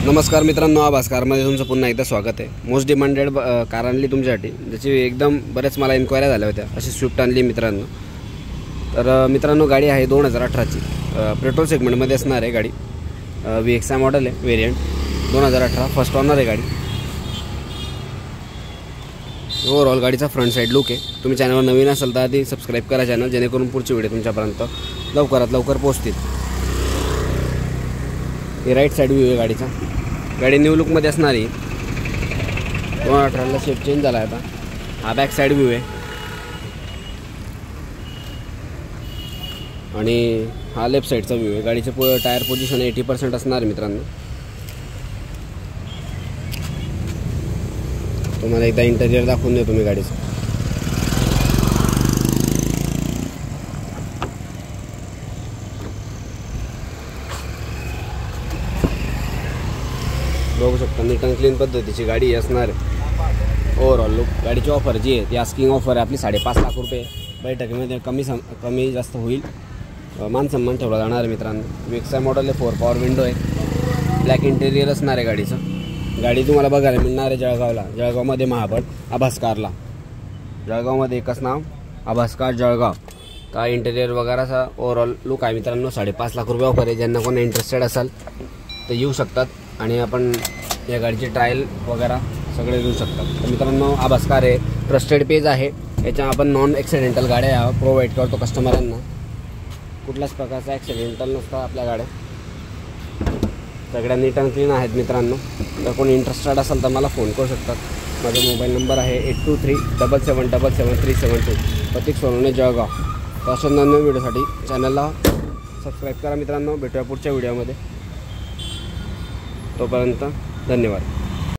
नमस्कार मित्रांनो, आभास कारमध्ये तुमचं पुन्हा एकदा स्वागत आहे। मोस्ट डिमांडेड कार आणली तुमच्यासाठी, ज्याची एकदम बरेच मला इन्क्वायरी झाल्या होत्या। अशी स्विफ्ट आणली मित्रांनो। तर मित्रांनो, गाडी आहे 2018ची, पेट्रोल सेगमेंटमध्ये असणार आहे गाडी। VXI मॉडेल आहे, वेरियंट 2018, फर्स्ट ओनर आहे गाडी। ओव्हरऑल गाडीचा फ्रंट साईड लुक आहे। तुम्ही चॅनलवर नवीन असाल तर आधी सबस्क्राईब करा चॅनल, जेणेकरून पुढचे व्हिडिओ तुमच्यापर्यंत लवकरात लवकर पोहोचतील। हे राईट साईड व्ह्यू आहे गाडीचा। गाडी न्यू लुकमध्ये असणारी, 2018ला शेप चेंज झाला आहे आता। हा बॅक साईड व्ह्यू आहे आणि हा लेफ्ट साईडचा व्ह्यू आहे। गाडीचे टायर पोझिशन 80% असणार आहे मित्रांनो। तुम्हाला एकदा इंटेरियर दाखवून देतो मी गाडीचं। बघू शकता, नीट अँड क्लीन पद्धतीची गाडी असणार आहे। ओव्हरऑल लुक गाडीची ऑफर जी आहे ती आस्किंग ऑफर आहे आपली 5.5 लाख रुपये। बैठकीमध्ये कमी जास्त होईल, मान सन्मान ठेवला जाणार आहे मित्रांनो। VXI मॉडेल आहे, 4 पॉवर विंडो आहे, ब्लॅक इंटेरियर असणार आहे गाडीचं। गाडी तुम्हाला बघायला मिळणार आहे जळगावमध्ये महाबळ आभास कारला। जळगावमध्ये एकच नाव, आभास कार जळगाव। का इंटेरियर वगैरेचा ओव्हरऑल लुक आहे मित्रांनो। 5.5 लाख रुपये ऑफर आहे। ज्यांना कोणी इंटरेस्टेड असाल तर येऊ शकतात आणि आपण या गाडीचे ट्रायल वगैरे सगळे घेऊ शकतात। तर मित्रांनो, आभास कार आहे, ट्रस्टेड पेज आहे। याच्या आपण नॉन ॲक्सिडेंटल गाड्या प्रोव्हाइड करतो कस्टमरांना। कुठल्याच प्रकारचा ॲक्सिडेंटल नसतात आपल्या गाड्या, सगळ्या नीट अँड क्लीन आहेत मित्रांनो। तर कोणी इंटरेस्टेड असेल तर मला फोन करू शकतात। माझा मोबाईल नंबर आहे 8237777372, प्रतीक सोनवणे जळगाव। तर अशा नवीन व्हिडिओसाठी चॅनलला सबस्क्राईब करा मित्रांनो। भेटूया पुढच्या व्हिडिओमध्ये, तोपर्यंत धन्यवाद।